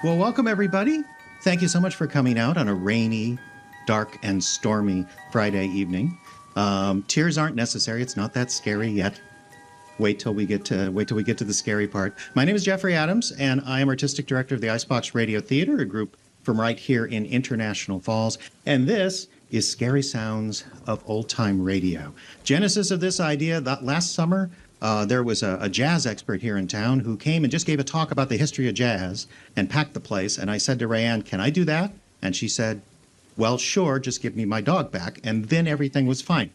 Well, welcome everybody. Thank you so much for coming out on a rainy, dark, and stormy Friday evening. Tears aren't necessary. It's not that scary yet. Wait till we get to the scary part. My name is Jeffrey Adams, and I am artistic director of the Icebox Radio Theater, a group from right here in International Falls. And this is Scary Sounds of Old Time Radio. Genesis of this idea, that last summer, there was a jazz expert here in town who came and just gave a talk about the history of jazz and packed the place. And I said to Rayanne, "Can I do that?" And she said, "Well, sure, just give me my dog back." And then everything was fine.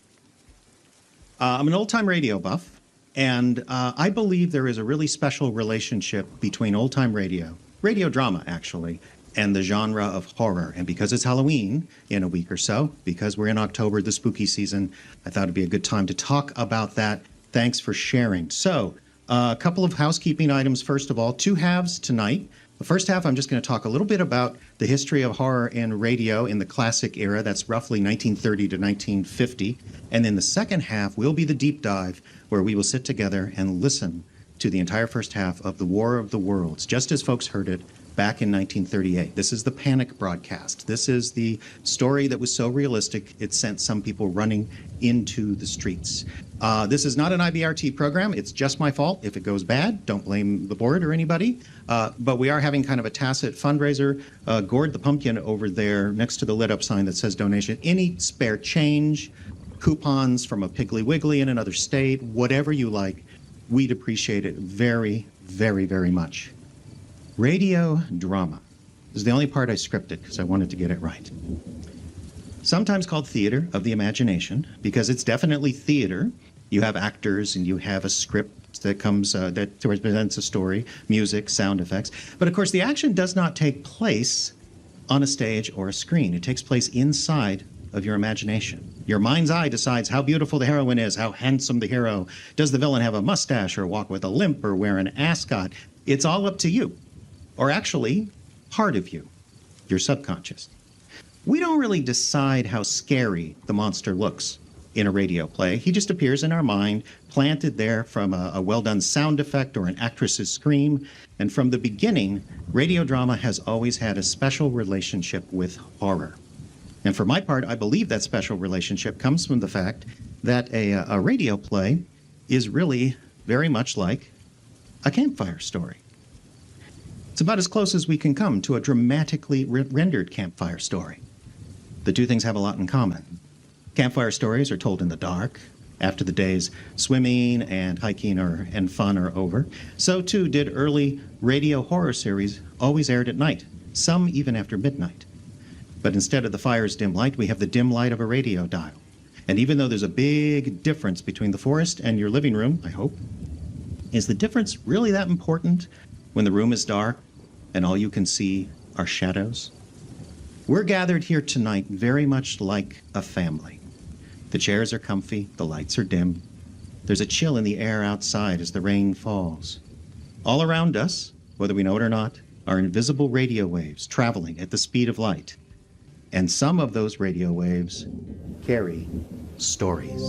I'm an old-time radio buff, and I believe there is a really special relationship between old-time radio drama actually, and the genre of horror. And because it's Halloween in a week or so, because we're in October, the spooky season, I thought it'd be a good time to talk about that. Thanks for sharing. So, a couple of housekeeping items. First of all, two halves tonight. The first half, I'm just going to talk a little bit about the history of horror and radio in the classic era. That's roughly 1930 to 1950. And then the second half will be the deep dive, where we will sit together and listen to the entire first half of The War of the Worlds, just as folks heard it back in 1938. This is the panic broadcast. This is the story that was so realistic, it sent some people running into the streets. This is not an IBRT program. It's just my fault. If it goes bad, don't blame the board or anybody. But we are having kind of a tacit fundraiser. Gord the Pumpkin over there next to the lit up sign that says donation. Any spare change, coupons from a Piggly Wiggly in another state, whatever you like, we'd appreciate it very, very, very much. Radio drama. This is the only part I scripted because I wanted to get it right. Sometimes called theater of the imagination because it's definitely theater. You have actors and you have a script that comes that represents a story, music, sound effects. But of course, the action does not take place on a stage or a screen. It takes place inside of your imagination. Your mind's eye decides how beautiful the heroine is, how handsome the hero. Does the villain have a mustache or walk with a limp or wear an ascot? It's all up to you. Or actually, part of you, your subconscious. We don't really decide how scary the monster looks in a radio play. He just appears in our mind, planted there from a well-done sound effect or an actress's scream. And from the beginning, radio drama has always had a special relationship with horror. And for my part, I believe that special relationship comes from the fact that a radio play is really very much like a campfire story. It's about as close as we can come to a dramatically rendered campfire story. The two things have a lot in common. Campfire stories are told in the dark, after the day's swimming and hiking and fun are over. So too did early radio horror series, always aired at night, some even after midnight. But instead of the fire's dim light, we have the dim light of a radio dial. And even though there's a big difference between the forest and your living room, I hope, is the difference really that important when the room is dark and all you can see are shadows? We're gathered here tonight very much like a family. The chairs are comfy, the lights are dim. There's a chill in the air outside as the rain falls. All around us, whether we know it or not, are invisible radio waves traveling at the speed of light. And some of those radio waves carry stories.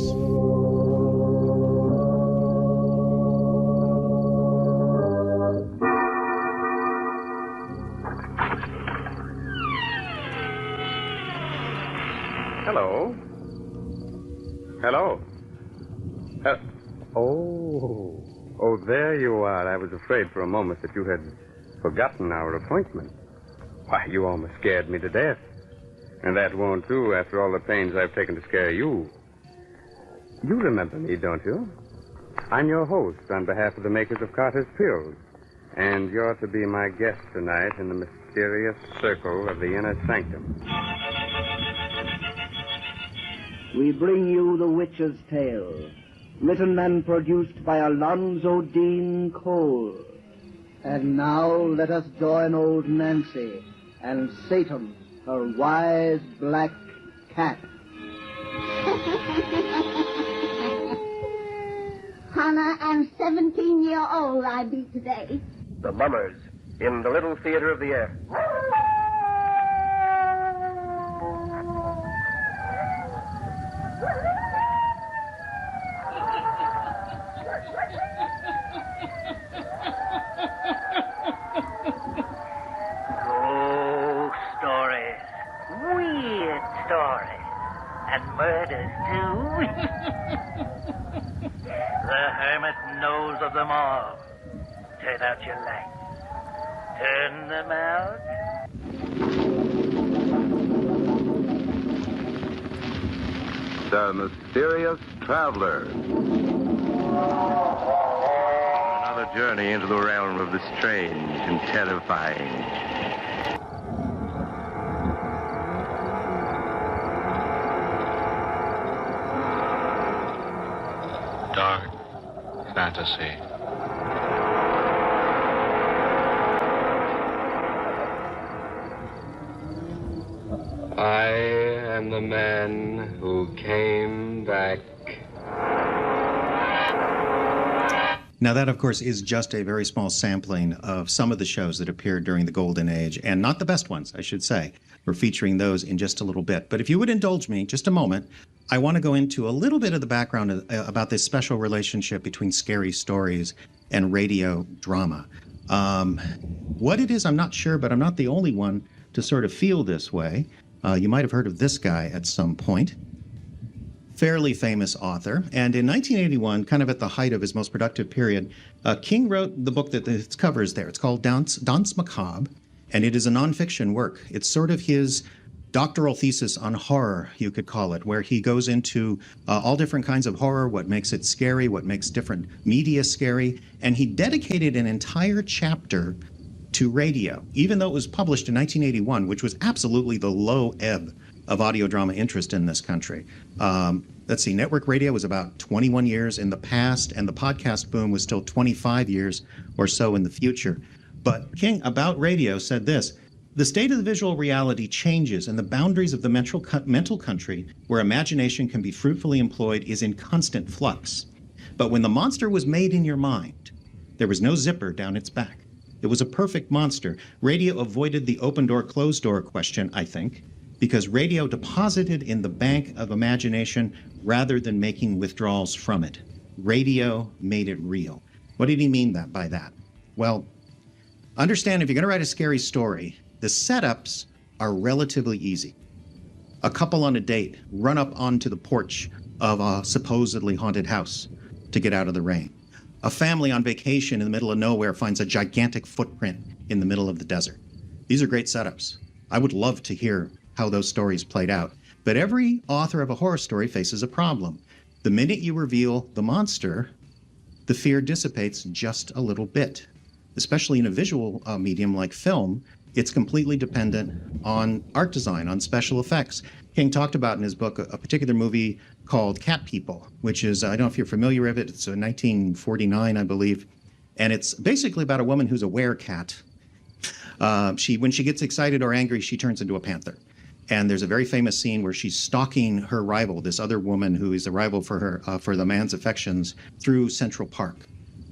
Hello. Hello. Oh, there you are. I was afraid for a moment that you had forgotten our appointment. Why, you almost scared me to death. And that won't do after all the pains I've taken to scare you. You remember me, don't you? I'm your host on behalf of the makers of Carter's Pills. And you're to be my guest tonight in the mysterious circle of the inner sanctum. We bring you The Witch's Tale, written and produced by Alonzo Dean Cole. And now let us join old Nancy and Satan, her wise black cat. Hannah, I'm 17-year-old I be today. The Mummers, in the Little Theater of the Air. dispose of them all. Turn out your lights. Turn them out. The Mysterious Traveler. Another journey into the realm of the strange and terrifying. Dark fantasy. I am the man who came back. Now, that, of course, is just a very small sampling of some of the shows that appeared during the Golden Age, and not the best ones, I should say. We're featuring those in just a little bit. But if you would indulge me just a moment, I want to go into a little bit of the background about this special relationship between scary stories and radio drama. What it is, I'm not sure, but I'm not the only one to sort of feel this way. You might have heard of this guy at some point. Fairly famous author. And in 1981, kind of at the height of his most productive period, King wrote the book that its cover is there. It's called Danse Macabre, and it is a nonfiction work. It's sort of his doctoral thesis on horror, you could call it, where he goes into all different kinds of horror, what makes it scary, what makes different media scary, and he dedicated an entire chapter to radio, even though it was published in 1981, which was absolutely the low ebb of audio drama interest in this country. Let's see, network radio was about 21 years in the past, and the podcast boom was still 25 years or so in the future. But King, about radio, said this: the state of the visual reality changes, and the boundaries of the mental country where imagination can be fruitfully employed is in constant flux. But when the monster was made in your mind, there was no zipper down its back. It was a perfect monster. Radio avoided the open door, closed door question, I think, because radio deposited in the bank of imagination rather than making withdrawals from it. Radio made it real. What did he mean by that? Well, understand, if you're going to write a scary story, the setups are relatively easy. A couple on a date run up onto the porch of a supposedly haunted house to get out of the rain. A family on vacation in the middle of nowhere finds a gigantic footprint in the middle of the desert. These are great setups. I would love to hear how those stories played out. But every author of a horror story faces a problem. The minute you reveal the monster, the fear dissipates just a little bit. Especially in a visual medium like film, it's completely dependent on art design, on special effects. King talked about in his book a particular movie called Cat People, which is, I don't know if you're familiar with it, it's 1949, I believe. And it's basically about a woman who's a werecat. When she gets excited or angry, she turns into a panther. And there's a very famous scene where she's stalking her rival, this other woman who is a rival for her, for the man's affections, through Central Park.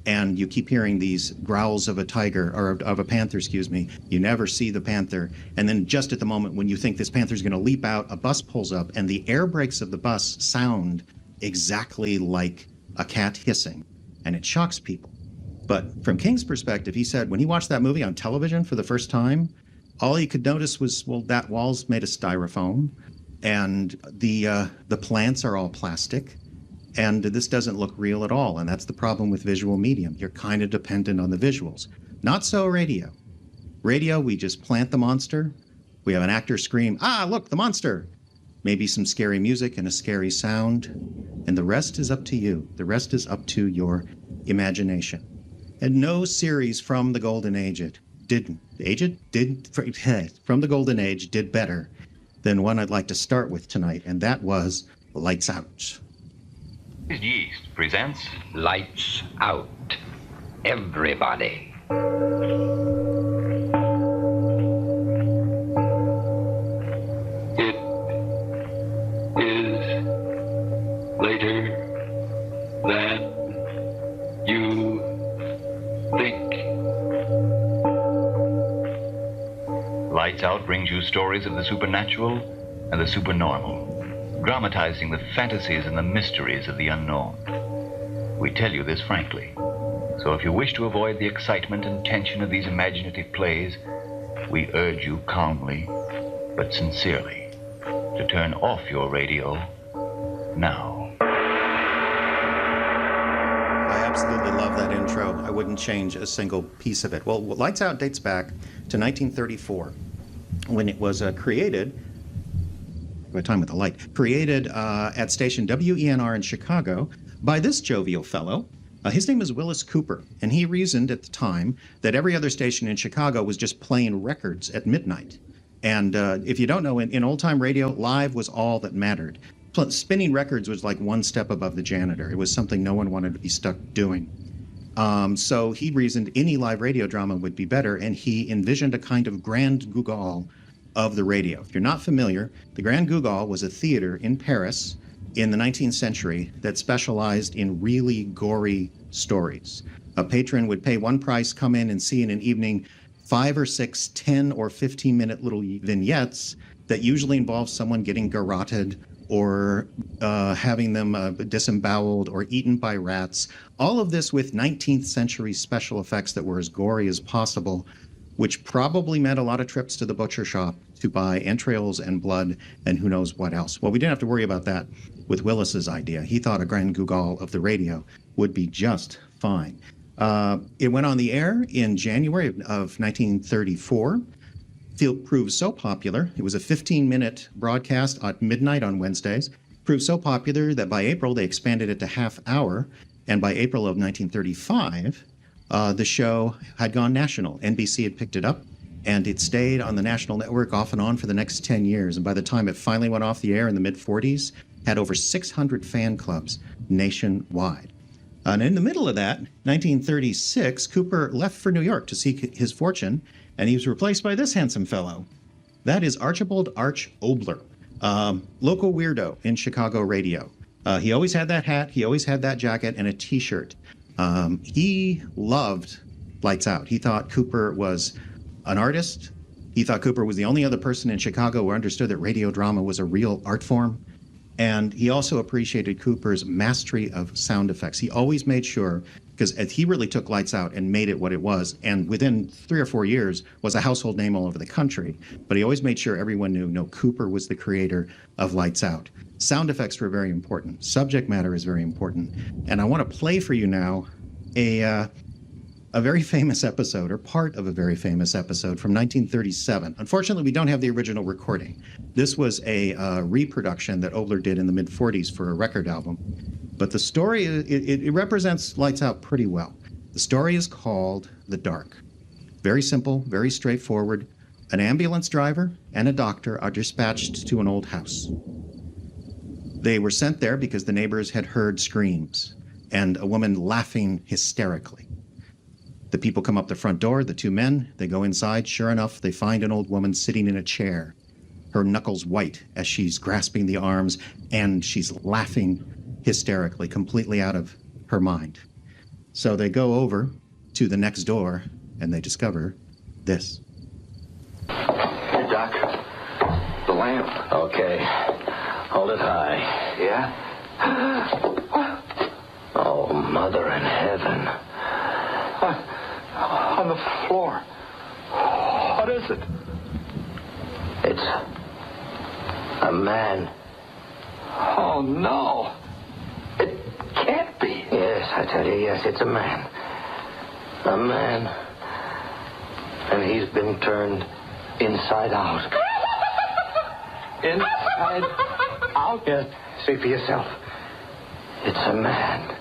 And you keep hearing these growls of a tiger, or of a panther, excuse me. You never see the panther. And then just at the moment when you think this panther's going to leap out, a bus pulls up, and the air brakes of the bus sound exactly like a cat hissing. And it shocks people. But from King's perspective, he said when he watched that movie on television for the first time, all he could notice was, well, that wall's made of styrofoam, and the plants are all plastic, and this doesn't look real at all. And that's the problem with visual medium. You're kind of dependent on the visuals. Not so radio. Radio, we just plant the monster. We have an actor scream, "Ah, look, the monster!" Maybe some scary music and a scary sound. And the rest is up to you. The rest is up to your imagination. And no series from the Golden Age did better than one I'd like to start with tonight, and that was Lights Out. Yeast presents Lights Out. Everybody. It is later than you think. Lights Out brings you stories of the supernatural and the supernormal, dramatizing the fantasies and the mysteries of the unknown. We tell you this frankly, so if you wish to avoid the excitement and tension of these imaginative plays, we urge you calmly but sincerely to turn off your radio now. I absolutely love that intro. I wouldn't change a single piece of it. Well, Lights Out dates back to 1934 when it was created. By time with the light, created at station WENR in Chicago by this jovial fellow. His name is Willis Cooper, and he reasoned at the time that every other station in Chicago was just playing records at midnight. And if you don't know, in old-time radio, live was all that mattered. Spinning records was like one step above the janitor. It was something no one wanted to be stuck doing. So he reasoned any live radio drama would be better, and he envisioned a kind of grand guignol of the radio. If you're not familiar, the Grand Guignol was a theater in Paris in the 19th century that specialized in really gory stories. A patron would pay one price, come in and see in an evening 5 or 6, 10 or 15-minute little vignettes that usually involve someone getting garroted or having them disemboweled or eaten by rats. All of this with 19th century special effects that were as gory as possible, which probably meant a lot of trips to the butcher shop to buy entrails and blood and who knows what else. Well, we didn't have to worry about that with Willis's idea. He thought a grand guignol of the radio would be just fine. It went on the air in January of 1934. Proved so popular, it was a 15-minute broadcast at midnight on Wednesdays, proved so popular that by April they expanded it to half hour, and by April of 1935, the show had gone national. NBC had picked it up, and it stayed on the national network off and on for the next 10 years. And by the time it finally went off the air in the mid-40s, had over 600 fan clubs nationwide. And in the middle of that, 1936, Cooper left for New York to seek his fortune, and he was replaced by this handsome fellow. That is Archibald Arch Obler, local weirdo in Chicago radio. He always had that hat, he always had that jacket, and a T-shirt. He loved Lights Out. He thought Cooper was an artist. He thought Cooper was the only other person in Chicago who understood that radio drama was a real art form. And he also appreciated Cooper's mastery of sound effects. He always made sure, because he really took Lights Out and made it what it was, and within 3 or 4 years was a household name all over the country. But he always made sure everyone knew, no, Cooper was the creator of Lights Out. Sound effects were very important. Subject matter is very important. And I want to play for you now a very famous episode, or part of a very famous episode from 1937. Unfortunately, we don't have the original recording. This was a reproduction that Obler did in the mid-40s for a record album. But the story, it represents Lights Out pretty well. The story is called The Dark. Very simple, very straightforward. An ambulance driver and a doctor are dispatched to an old house. They were sent there because the neighbors had heard screams and a woman laughing hysterically. The people come up the front door, the two men, they go inside. Sure enough, they find an old woman sitting in a chair, her knuckles white as she's grasping the arms, and she's laughing hysterically, completely out of her mind. So they go over to the next door, and they discover this. Here, Doc. The lamp. Okay. Hold it high. Yeah? Oh, Mother in heaven. On the floor. What is it? It's a man. Oh, no. It can't be. Yes, I tell you, yes, it's a man. A man. And he's been turned inside out. Inside out? Yes, see for yourself. It's a man.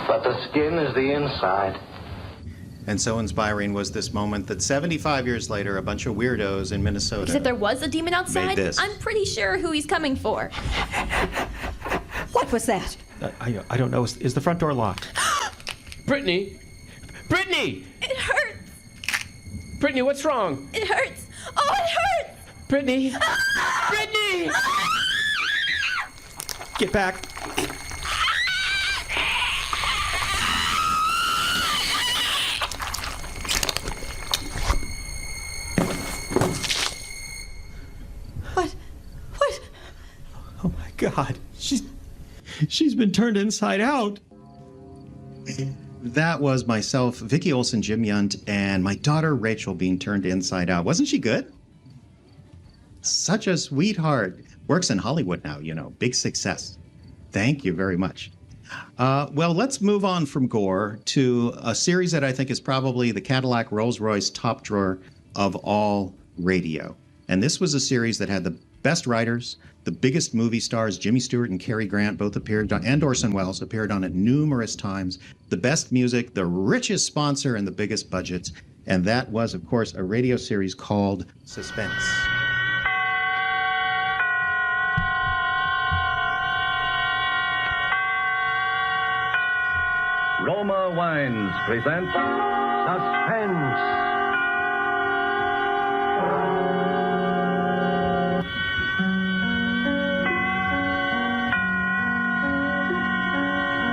But the skin is the inside. And so inspiring was this moment that 75 years later, a bunch of weirdos in Minnesota. Except there was a demon outside? Made this. I'm pretty sure who he's coming for. What was that? I don't know. Is the front door locked? Brittany! Brittany! It hurts! Brittany, what's wrong? It hurts! Oh, it hurts! Brittany! Brittany! Get back. Oh my God, she's been turned inside out. That was myself, Vicki Olsen, Jim Yunt, and my daughter Rachel being turned inside out. Wasn't she good? Such a sweetheart. Works in Hollywood now, you know, big success. Thank you very much. Well, let's move on from gore to a series that I think is probably the Cadillac Rolls-Royce top drawer of all radio. And this was a series that had the best writers, the biggest movie stars. Jimmy Stewart and Cary Grant both appeared on, and Orson Welles appeared on it numerous times. The best music, the richest sponsor, and the biggest budgets. And that was, of course, a radio series called Suspense. Roma Wines present Suspense.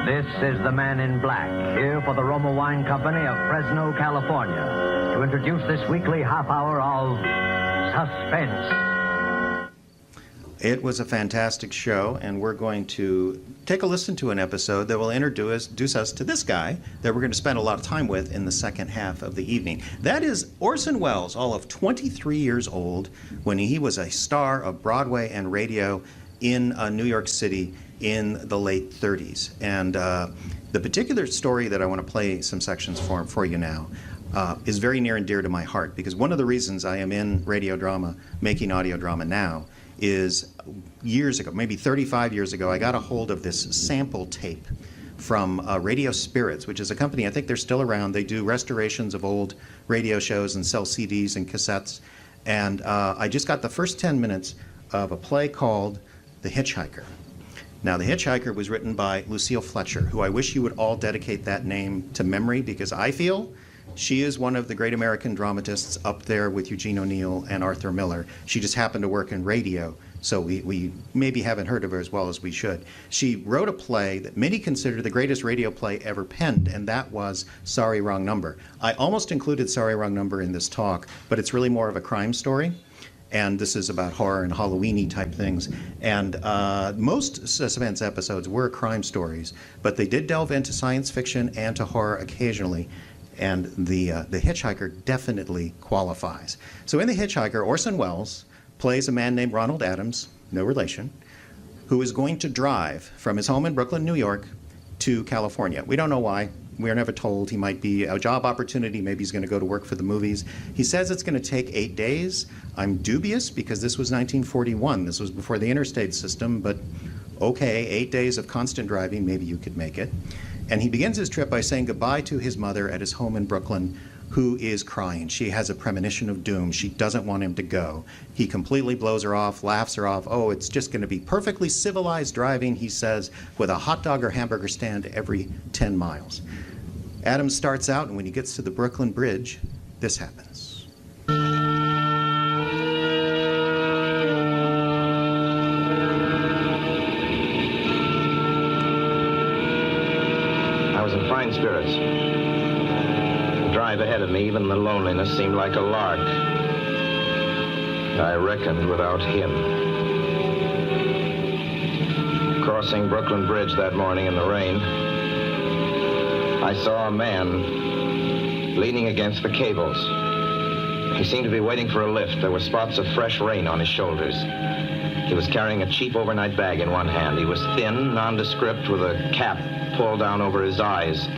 This is the Man in Black, here for the Roma Wine Company of Fresno, California, to introduce this weekly half hour of Suspense. It was a fantastic show, and we're going to take a listen to an episode that will introduce us to this guy that we're going to spend a lot of time with in the second half of the evening. That is Orson Welles, all of 23 years old, when he was a star of Broadway and radio in New York City in the late 30s. And the particular story that I want to play some sections for you now is very near and dear to my heart, because one of the reasons I am in radio drama, making audio drama now, is years ago, maybe 35 years ago, I got a hold of this sample tape from Radio Spirits, which is a company, I think they're still around. They do restorations of old radio shows and sell CDs and cassettes. And I just got the first 10 minutes of a play called The Hitchhiker. Now, The Hitchhiker was written by Lucille Fletcher, who I wish you would all dedicate that name to memory, because I feel she is one of the great American dramatists up there with Eugene O'Neill and Arthur Miller. She just happened to work in radio, so we maybe haven't heard of her as well as we should. She wrote a play that many consider the greatest radio play ever penned, and that was Sorry, Wrong Number. I almost included Sorry, Wrong Number in this talk, but it's really more of a crime story. And this is about horror and Halloween-y type things. And most Suspense episodes were crime stories, but they did delve into science fiction and to horror occasionally. And the Hitchhiker definitely qualifies. So in The Hitchhiker, Orson Welles plays a man named Ronald Adams, no relation, who is going to drive from his home in Brooklyn, New York, to California. We don't know why. We are never told. He might be a job opportunity. Maybe he's going to go to work for the movies. He says it's going to take 8 days. I'm dubious because this was 1941. This was before the interstate system, but okay, 8 days of constant driving, maybe you could make it. And he begins his trip by saying goodbye to his mother at his home in Brooklyn, who is crying. She has a premonition of doom. She doesn't want him to go. He completely blows her off, laughs her off. Oh, it's just going to be perfectly civilized driving, he says, with a hot dog or hamburger stand every 10 miles. Adams starts out, and when he gets to the Brooklyn Bridge, this happens. I was in fine spirits. The drive ahead of me, even the loneliness, seemed like a lark. I reckoned without him. Crossing Brooklyn Bridge that morning in the rain, I saw a man leaning against the cables. He seemed to be waiting for a lift. There were spots of fresh rain on his shoulders. He was carrying a cheap overnight bag in one hand. He was thin, nondescript, with a cap pulled down over his eyes.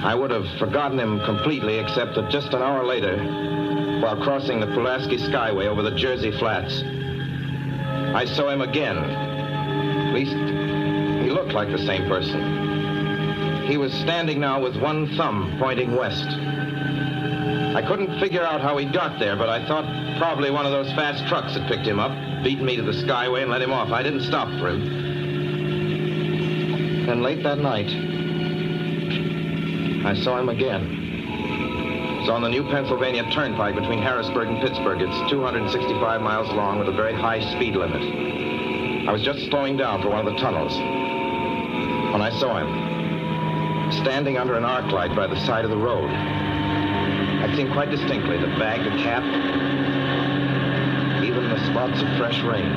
I would have forgotten him completely, except that just an hour later, while crossing the Pulaski Skyway over the Jersey Flats, I saw him again. At least, he looked like the same person. He was standing now with one thumb pointing west. I couldn't figure out how he got there, but I thought probably one of those fast trucks had picked him up, beaten me to the Skyway, and let him off. I didn't stop for him. Then late that night, I saw him again. It was on the new Pennsylvania Turnpike between Harrisburg and Pittsburgh. It's 265 miles long with a very high speed limit. I was just slowing down for one of the tunnels when I saw him, standing under an arc light by the side of the road. I'd seen quite distinctly the bag, the cap, even the spots of fresh rain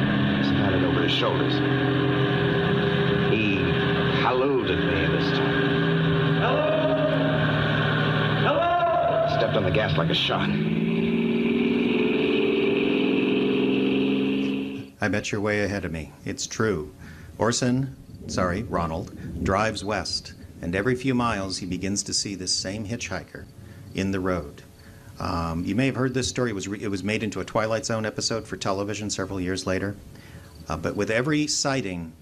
scattered over his shoulders. He hallooed at me this time. Hello! Hello! Stepped on the gas like a shot. I bet you're way ahead of me. It's true. Orson Ronald, drives west, and every few miles he begins to see this same hitchhiker in the road. You may have heard this story. It was made into a Twilight Zone episode for television several years later. But with every sighting,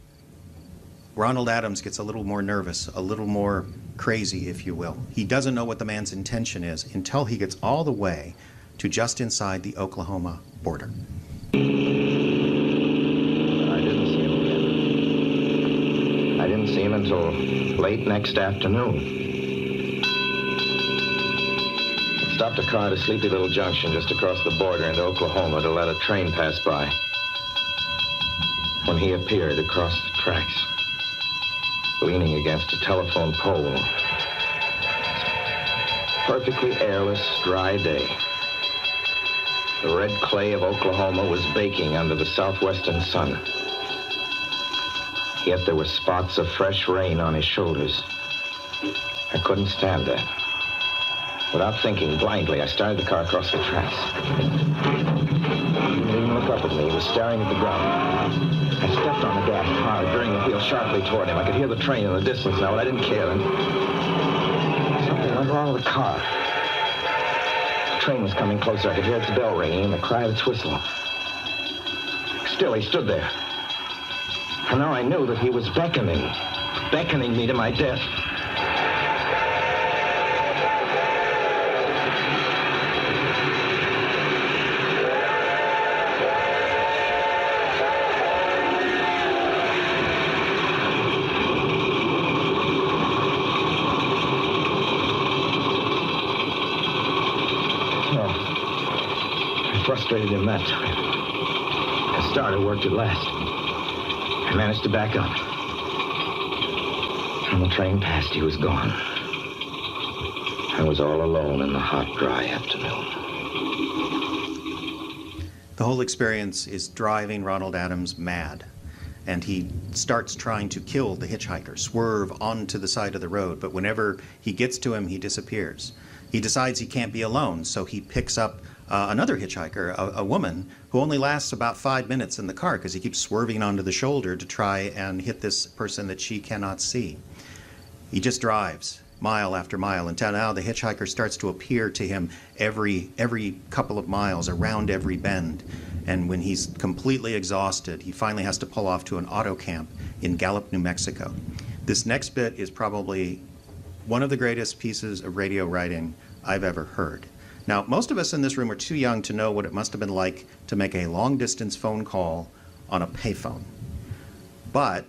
Ronald Adams gets a little more nervous, a little more crazy, if you will. He doesn't know what the man's intention is until he gets all the way to just inside the Oklahoma border. I didn't see him again. I didn't see him until late next afternoon. I stopped a car at a sleepy little junction just across the border into Oklahoma to let a train pass by. When he appeared across the tracks, leaning against a telephone pole. Perfectly airless, dry day. The red clay of Oklahoma was baking under the southwestern sun. Yet there were spots of fresh rain on his shoulders. I couldn't stand that. Without thinking, blindly, I started the car across the tracks. He didn't even look up at me. He was staring at the ground. I stepped on the gas hard, veering the wheel sharply toward him. I could hear the train in the distance now, but I didn't care. And something went wrong with the car. The train was coming closer. I could hear its bell ringing and the cry of its whistle. Still, he stood there. And now I knew that he was beckoning me to my death. Frustrated him that time. The starter worked at last. I managed to back up. When the train passed, he was gone. I was all alone in the hot, dry afternoon. The whole experience is driving Ronald Adams mad. And he starts trying to kill the hitchhiker, swerve onto the side of the road. But whenever he gets to him, he disappears. He decides he can't be alone, so he picks up another hitchhiker, a woman, who only lasts about 5 minutes in the car because he keeps swerving onto the shoulder to try and hit this person that she cannot see. He just drives mile after mile until now the hitchhiker starts to appear to him every couple of miles, around every bend. And when he's completely exhausted, he finally has to pull off to an auto camp in Gallup, New Mexico. This next bit is probably one of the greatest pieces of radio writing I've ever heard. Now, most of us in this room are too young to know what it must have been like to make a long-distance phone call on a payphone. But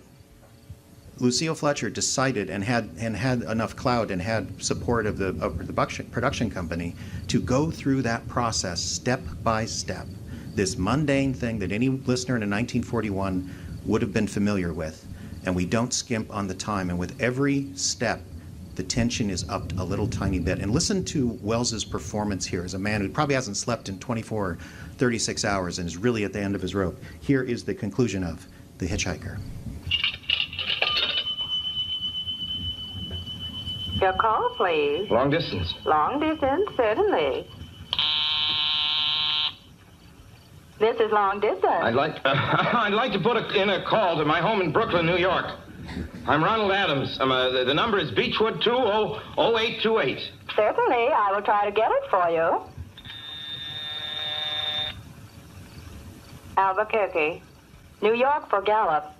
Lucille Fletcher decided and had enough clout and had support of the production company to go through that process step by step. This mundane thing that any listener in 1941 would have been familiar with. And we don't skimp on the time. And with every step, the tension is upped a little tiny bit. And listen to Wells's performance here as a man who probably hasn't slept in 24, 36 hours and is really at the end of his rope. Here is the conclusion of The Hitchhiker. Your call, please. Long distance. Long distance, certainly. This is long distance. I'd like to put in a call to my home in Brooklyn, New York. I'm Ronald Adams. The number is Beechwood 20828. Certainly, I will try to get it for you. Albuquerque. New York for Gallup.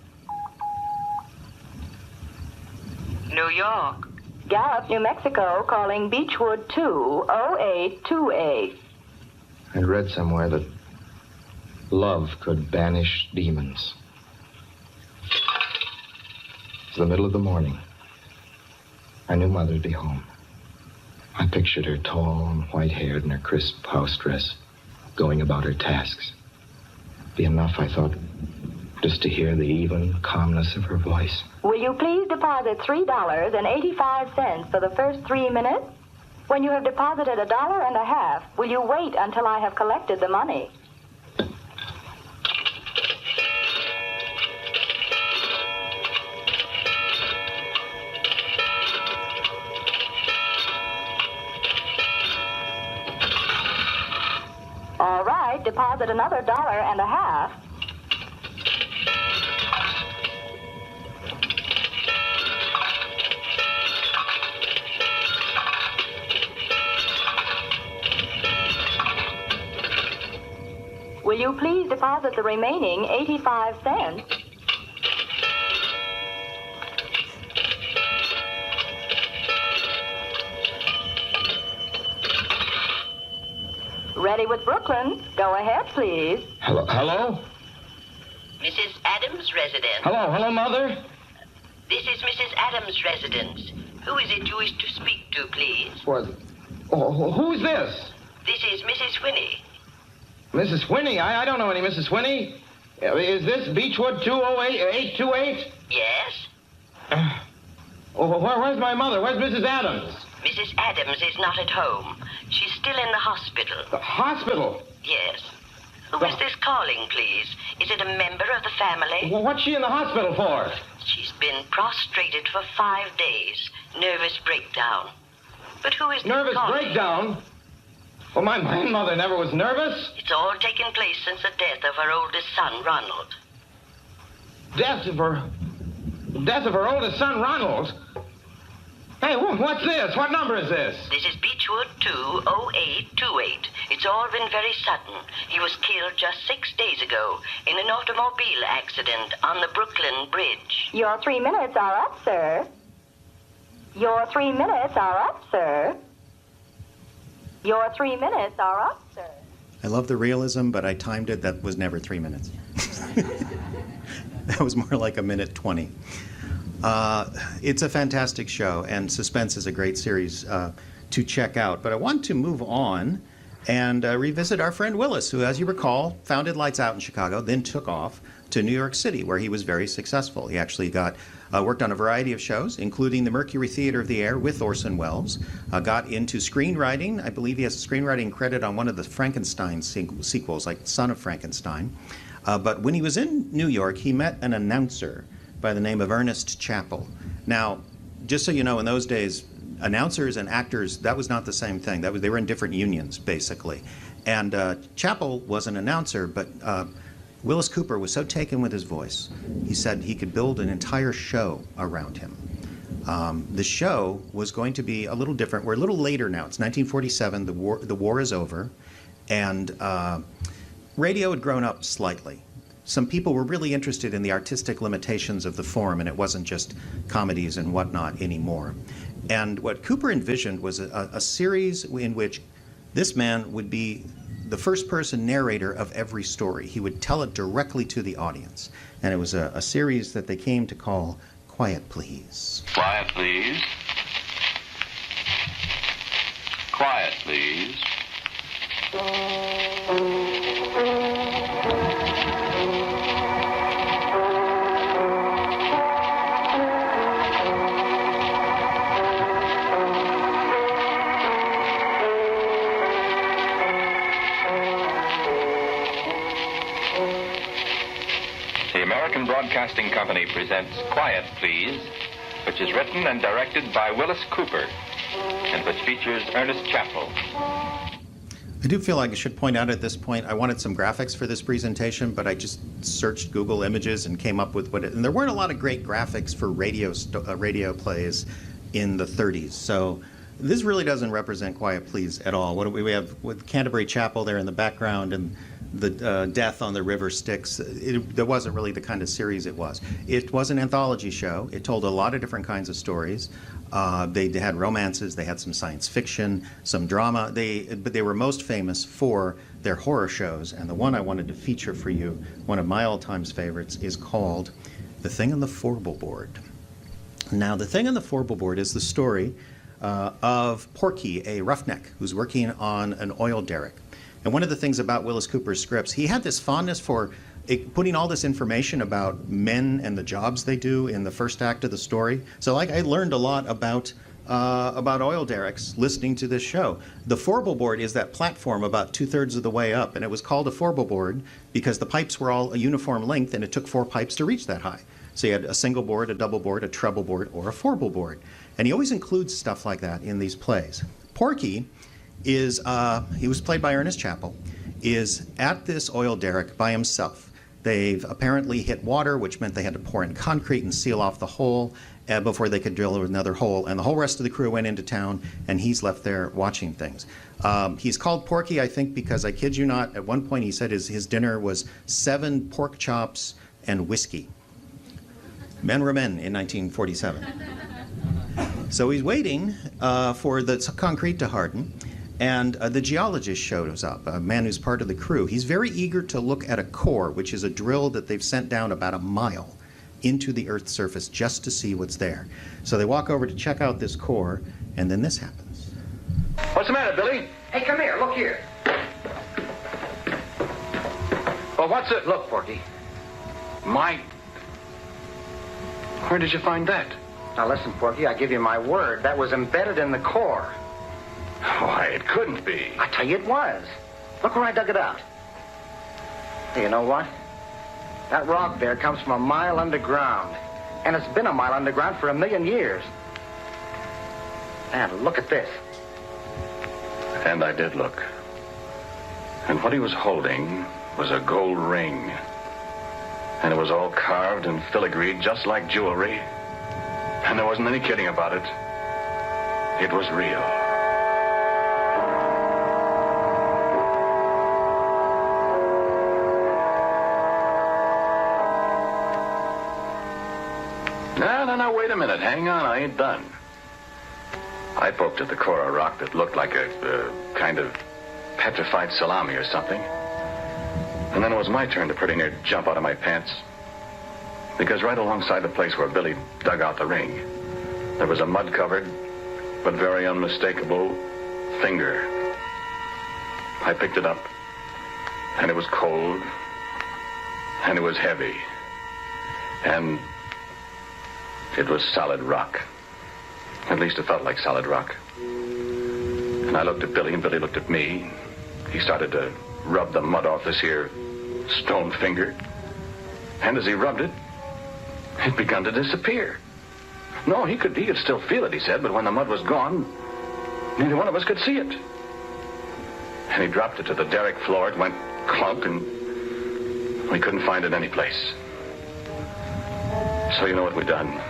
New York. Gallup, New Mexico, calling Beechwood 20828. I'd read somewhere that love could banish demons. It's the middle of the morning. I knew Mother'd be home. I pictured her tall and white-haired in her crisp house dress, going about her tasks. It'd be enough, I thought, just to hear the even calmness of her voice. Will you please deposit $3.85 for the first 3 minutes? When you have deposited $1.50, will you wait until I have collected the money? All right, deposit another $1.50. Will you please deposit the remaining 85 cents? Ready with Brooklyn. Go ahead, please. Hello? Hello? Mrs. Adams' residence. Hello, Mother? This is Mrs. Adams' residence. Who is it you wish to speak to, please? What? Oh, who's this? This is Mrs. Whinney. Mrs. Whinney? I don't know any Mrs. Whinney. Is this Beechwood 208-828? Yes? Where's my mother? Where's Mrs. Adams? Mrs. Adams is not at home. She's still in the hospital. The hospital? Yes. Who is this calling, please? Is it a member of the family? Well, what's she in the hospital for? She's been prostrated for 5 days. Nervous breakdown. But who is this Nervous calling? breakdown? Well, my mother never was nervous. It's all taken place since the death of her oldest son, Ronald. Death of her oldest son, Ronald? Hey, what's this? What number is this? This is Beechwood 20828. It's all been very sudden. He was killed just 6 days ago in an automobile accident on the Brooklyn Bridge. Your 3 minutes are up, sir. Your 3 minutes are up, sir. Your 3 minutes are up, sir. I love the realism, but I timed it. That was never 3 minutes. That was more like 1:20. It's a fantastic show, and Suspense is a great series to check out. But I want to move on and revisit our friend Willis, who, as you recall, founded Lights Out in Chicago, then took off to New York City, where he was very successful. He actually worked on a variety of shows, including the Mercury Theater of the Air with Orson Welles, got into screenwriting. I believe he has a screenwriting credit on one of the Frankenstein sequels, like Son of Frankenstein. But when he was in New York, he met an announcer by the name of Ernest Chappell. Now, just so you know, in those days, announcers and actors, that was not the same thing. They were in different unions, basically. And Chappell was an announcer, but Willis Cooper was so taken with his voice, he said he could build an entire show around him. The show was going to be a little different. We're a little later now. It's 1947. The war is over, and radio had grown up slightly. Some people were really interested in the artistic limitations of the form, and it wasn't just comedies and whatnot anymore. And what Cooper envisioned was a series in which this man would be the first-person narrator of every story. He would tell it directly to the audience. And it was a series that they came to call Quiet Please. Quiet, please. Quiet, please. The American Broadcasting Company presents Quiet, Please, which is written and directed by Willis Cooper, and which features Ernest Chappell. I do feel like I should point out at this point, I wanted some graphics for this presentation, but I just searched Google Images and came up with and there weren't a lot of great graphics for radio plays in the 30s. So this really doesn't represent Quiet Please at all. What do we have with Canterbury Chapel there in the background and the death on the river Styx. That wasn't really the kind of series it was. It was an anthology show. It told a lot of different kinds of stories. They had romances, they had some science fiction, some drama, but they were most famous for their horror shows, and the one I wanted to feature for you, one of my all-time favorites, is called The Thing on the Forbleboard. Now, The Thing on the Forbleboard is the story of Porky, a roughneck who's working on an oil derrick. And one of the things about Willis Cooper's scripts, he had this fondness for putting all this information about men and the jobs they do in the first act of the story. So I learned a lot about oil derricks listening to this show. The forbleboard is that platform about 2/3 of the way up, and it was called a forbleboard because the pipes were all a uniform length, and it took 4 pipes to reach that high. So you had a single board, a double board, a treble board, or a forbleboard. And he always includes stuff like that in these plays. Porky is, he was played by Ernest Chappell, is at this oil derrick by himself. They've apparently hit water, which meant they had to pour in concrete and seal off the hole before they could drill another hole. And the whole rest of the crew went into town, and he's left there watching things. He's called Porky, I think, because I kid you not, at one point he said his dinner was 7 pork chops and whiskey. Men were men in 1947. So he's waiting for the concrete to harden, and the geologist shows up, a man who's part of the crew. He's very eager to look at a core, which is a drill that they've sent down about a mile into the Earth's surface just to see what's there. So they walk over to check out this core, and then this happens. What's the matter, Billy? Hey, come here. Look here. Well, what's it? Look, Porky. Where did you find that? Now listen, Porky, I give you my word. That was embedded in the core. Why, it couldn't be. I tell you it was. Look where I dug it out. Hey, you know what? That rock there comes from a mile underground. And it's been a mile underground for 1,000,000 years. And look at this. And I did look. And what he was holding was a gold ring. And it was all carved and filigreed just like jewelry. And there wasn't any kidding about it. It was real. No, wait a minute. Hang on, I ain't done. I poked at the core of rock that looked like a kind of petrified salami or something. And then it was my turn to pretty near jump out of my pants. Because right alongside the place where Billy dug out the ring, there was a mud-covered, but very unmistakable finger. I picked it up, and it was cold, and it was heavy, and it was solid rock. At least it felt like solid rock. And I looked at Billy, and Billy looked at me. He started to rub the mud off this here stone finger. And as he rubbed it, it begun to disappear. No, he could still feel it, he said, but when the mud was gone, neither one of us could see it. And he dropped it to the derrick floor. It went clunk, and we couldn't find it any place. So you know what we done?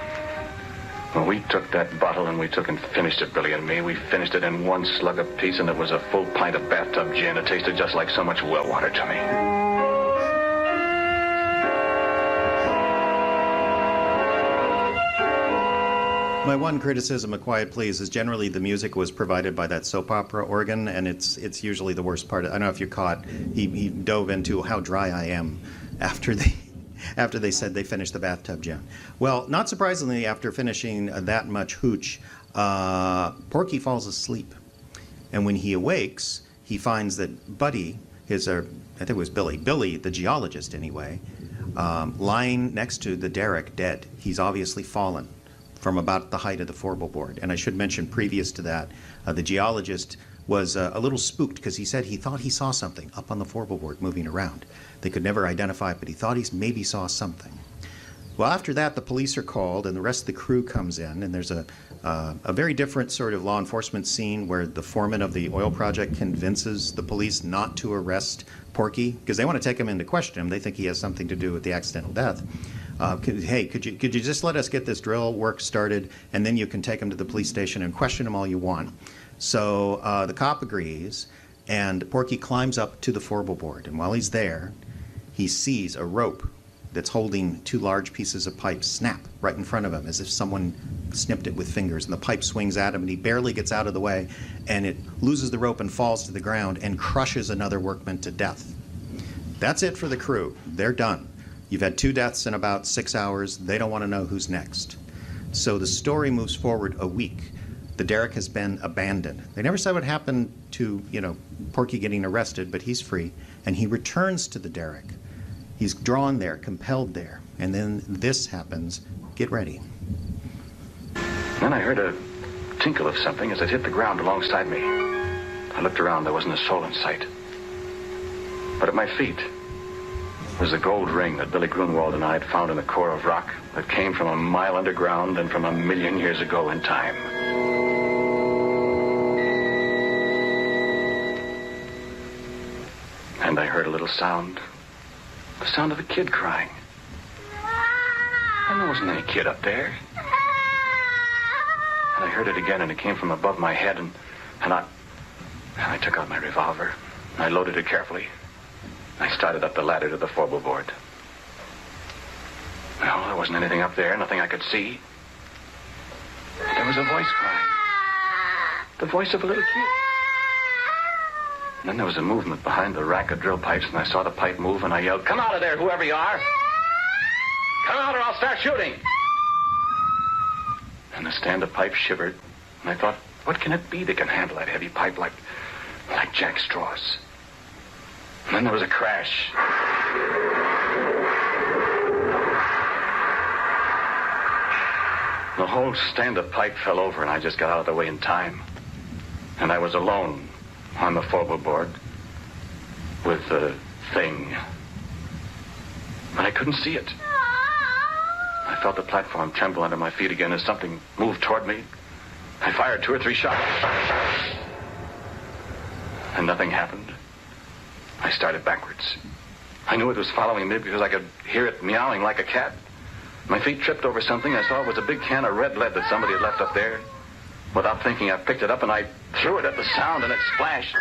Well, we took that bottle and we took and finished it, Billy and me. We finished it in one slug apiece, and it was a full pint of bathtub gin. It tasted just like so much well water to me. My one criticism of Quiet Please is generally the music was provided by that soap opera organ, and it's usually the worst part. I don't know if you caught, he dove into how dry I am after they said they finished the bathtub gin. Well, not surprisingly, after finishing that much hooch, Porky falls asleep. And when he awakes, he finds that Buddy, I think it was Billy, the geologist anyway, lying next to the derrick dead. He's obviously fallen from about the height of the four-board. And I should mention previous to that, the geologist was a little spooked because he said he thought he saw something up on the four-board moving around. They could never identify it, but he thought he maybe saw something. Well, after that, the police are called, and the rest of the crew comes in, and there's a very different sort of law enforcement scene where the foreman of the oil project convinces the police not to arrest Porky because they want to take him in to question him. They think he has something to do with the accidental death. Hey, could you just let us get this drill work started, and then you can take him to the police station and question him all you want. So the cop agrees, and Porky climbs up to the four-board, and while he's there, he sees a rope that's holding 2 large pieces of pipe snap right in front of him, as if someone snipped it with fingers, and the pipe swings at him, and he barely gets out of the way, and it loses the rope and falls to the ground and crushes another workman to death. That's it for the crew. They're done. You've had 2 deaths in about 6 hours. They don't want to know who's next. So the story moves forward a week. The derrick has been abandoned. They never said what happened to, Porky getting arrested, but he's free, and he returns to the derrick. He's drawn there, compelled there, and then this happens. Get ready. Then I heard a tinkle of something as it hit the ground alongside me. I looked around. There wasn't a soul in sight. But at my feet was the gold ring that Billy Grunwald and I had found in the core of rock that came from a mile underground and from 1,000,000 years ago in time. And I heard a little sound, The sound of a kid crying. And there wasn't any kid up there. And I heard it again, and it came from above my head, and I took out my revolver, and I loaded it carefully. I started up the ladder to the forward board. No, there wasn't anything up there, nothing I could see. But there was a voice crying. The voice of a little kid. And then there was a movement behind the rack of drill pipes, and I saw the pipe move, and I yelled, "Come out of there, whoever you are! Come out or I'll start shooting!" And the stand of pipe shivered, and I thought, what can it be that can handle that heavy pipe like jack straws? And then there was a crash. The whole stand of pipe fell over, and I just got out of the way in time. And I was alone on the forward board with the thing. But I couldn't see it. I felt the platform tremble under my feet again as something moved toward me. I fired 2 or 3 shots. And nothing happened. I started backwards. I knew it was following me because I could hear it meowing like a cat. My feet tripped over something. I saw it was a big can of red lead that somebody had left up there. Without thinking, I picked it up and I threw it at the sound, and it splashed.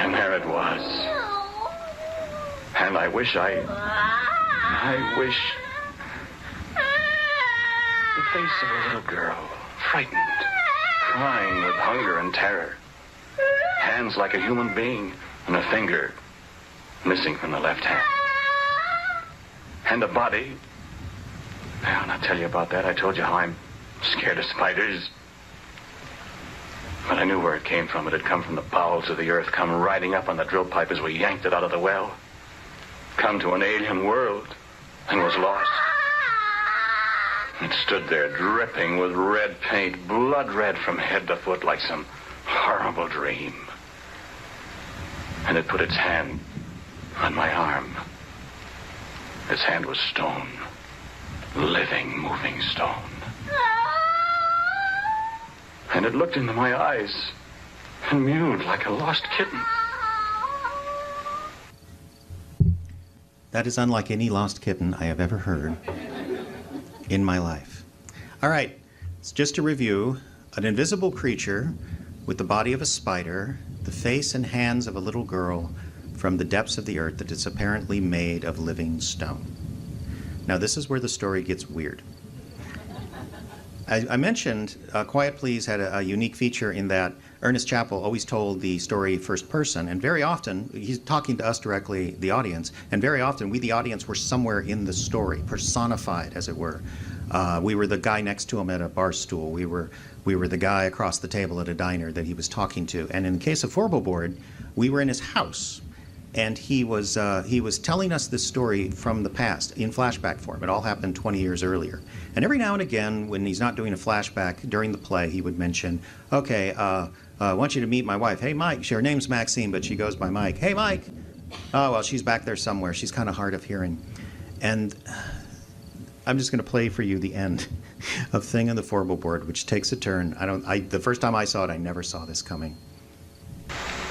And there it was. And I wish the face of a little girl, frightened, crying with hunger and terror. Hands like a human being, and a finger missing from the left hand. And a body. Now, I'll tell you about that. I told you how I'm scared of spiders. But I knew where it came from. It had come from the bowels of the earth, come riding up on the drill pipe as we yanked it out of the well. Come to an alien world, and was lost. It stood there dripping with red paint, blood red from head to foot like some horrible dream. And it put its hand on my arm. Its hand was stone. Living, moving stone. And it looked into my eyes and mewed like a lost kitten. That is unlike any lost kitten I have ever heard in my life. All right, it's just to review. An invisible creature with the body of a spider, the face and hands of a little girl from the depths of the earth that is apparently made of living stone. Now, this is where the story gets weird. I mentioned Quiet Please had a unique feature in that Ernest Chappell always told the story first person, and very often, he's talking to us directly, the audience, and very often we, the audience, were somewhere in the story, personified, as it were. We were the guy next to him at a bar stool. We were the guy across the table at a diner that he was talking to. And in the case of Forbleboard, we were in his house. And he was telling us this story from the past in flashback form. It all happened 20 years earlier. And every now and again, when he's not doing a flashback during the play, he would mention, okay, I want you to meet my wife. Hey, Mike. Her name's Maxine, but she goes by Mike. Hey, Mike. Oh, well, she's back there somewhere. She's kind of hard of hearing. And I'm just going to play for you the end of Thing on the Forbleboard, which takes a turn. The first time I saw it, I never saw this coming.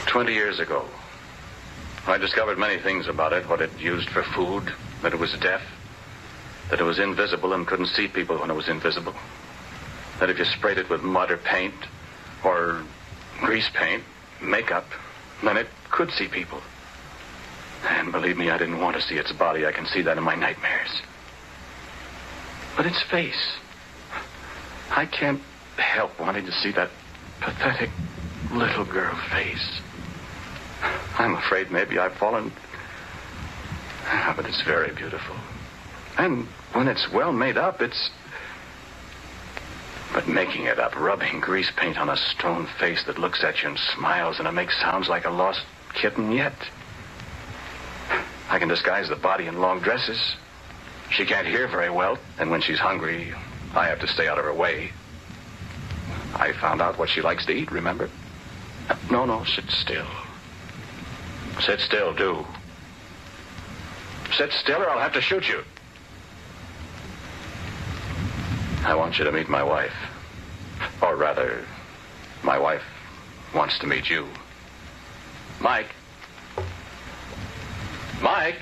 20 years ago, I discovered many things about it, what it used for food, that it was deaf, that it was invisible and couldn't see people when it was invisible, that if you sprayed it with mud or paint or grease paint, makeup, then it could see people. And believe me, I didn't want to see its body. I can see that in my nightmares. But its face, I can't help wanting to see that pathetic little girl face. I'm afraid maybe I've fallen. But it's very beautiful. And when it's well made up, it's... But making it up, rubbing grease paint on a stone face that looks at you and smiles, and it makes sounds like a lost kitten yet. I can disguise the body in long dresses. She can't hear very well, and when she's hungry, I have to stay out of her way. I found out what she likes to eat, remember? No, sit still. Sit still, do. Sit still or I'll have to shoot you. I want you to meet my wife. Or rather, my wife wants to meet you. Mike, Mike?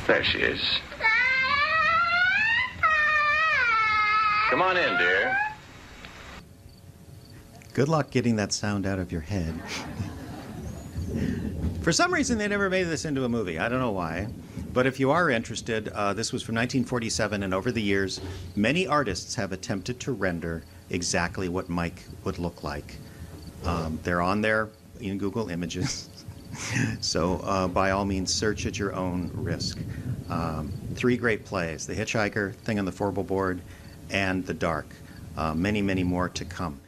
There she is. Come on in, dear. Good luck getting that sound out of your head. For some reason, they never made this into a movie. I don't know why. But if you are interested, this was from 1947, and over the years, many artists have attempted to render exactly what Mike would look like. They're on there in Google Images. So by all means, search at your own risk. 3 great plays: The Hitchhiker, Thing on the Four-Board, and The Dark. Many, many more to come.